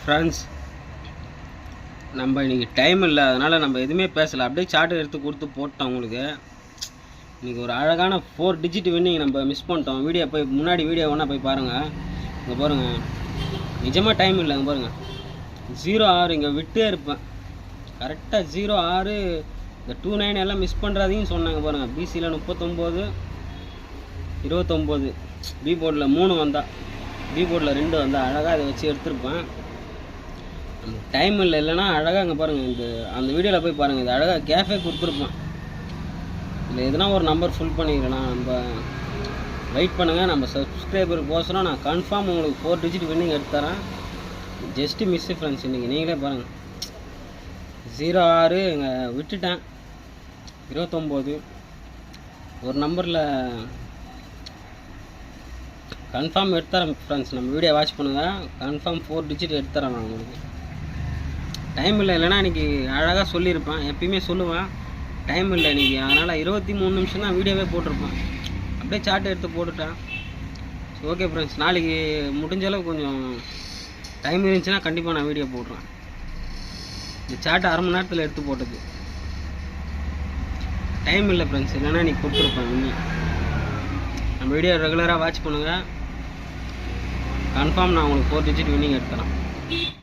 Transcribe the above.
Friends, நம்ம இன்றைக்கி time இல்லை, அதனால் நம்ம எதுவுமே பேசலை. அப்படியே சார்ட் எடுத்து கொடுத்து போட்டோம். உங்களுக்கு இன்றைக்கி ஒரு அழகான 4 டிஜிட் வின்னிங் நம்ம மிஸ் பண்ணிட்டோம். வீடியோ போய் முன்னாடி வீடியோ வேணால் போய் பாருங்கள். இங்கே பாருங்கள், நிஜமாக டைம் இல்லை. இங்கே பாருங்கள் 0-6 இங்கே விட்டே இருப்பேன். கரெக்டாக 0-6 இந்த 2-9 எல்லாம் மிஸ் பண்ணுறாதையும் சொன்னாங்க. பாருங்கள், பிசியில் 39, 29, பி போர்டில் 3 வந்தால், பி போர்டில் 2 வந்தால் அழகாக அதை வச்சு எடுத்துருப்பேன். டைம் இல்லை, இல்லைனா அழகாக இங்கே பாருங்கள், இந்த அந்த வீடியோவில் போய் பாருங்கள். இது அழகாக கேஃபே கொடுத்துருப்பேன். இல்லை எதுனா ஒரு நம்பர் ஃபுல் பண்ணிக்கிறேன். நம்ம வெயிட் பண்ணுங்கள். நம்ம சப்ஸ்கிரைபருக்கோசரம் நான் கன்ஃபார்ம் உங்களுக்கு 4 டிஜிட் வின்னிங் எடுத்து தரேன். Just miss friends. இன்றைக்கி நீங்களே பாருங்கள், 0-6 இங்கே விட்டுட்டேன். 29 ஒரு நம்பரில் கன்ஃபார்ம் எடுத்துறேன் ஃப்ரெண்ட்ஸ். நம்ம வீடியோ வாட்ச் பண்ணுங்கள். கன்ஃபார்ம் 4 டிஜிட் எடுத்துறேன் நான் உங்களுக்கு. டைம் இல்லை, இல்லைனா இன்றைக்கி அழகாக சொல்லியிருப்பேன். எப்பயுமே சொல்லுவேன், டைம் இல்லை இன்றைக்கி. அதனால் 23 நிமிஷம் தான் வீடியோவே போட்டிருப்பேன். அப்படியே சார்ட் எடுத்து போட்டுட்டேன். ஓகே ஃப்ரெண்ட்ஸ், நாளைக்கு முடிஞ்ச அளவு கொஞ்சம் டைம் இருந்துச்சுன்னா கண்டிப்பாக நான் வீடியோ போடுறேன். இந்த சார்ட் அரை மணி நேரத்தில் எடுத்து போட்டது. டைம் இல்லை ஃப்ரெண்ட்ஸ், இல்லைன்னா இன்றைக்கி கொடுத்துருப்பேன். இன்னும் நம்ம வீடியோ ரெகுலராக வாட்ச் பண்ணுங்கள். கன்ஃபார்ம் நான் உங்களுக்கு 4 டிஜிட் வின்னிங் எடுத்துறேன்.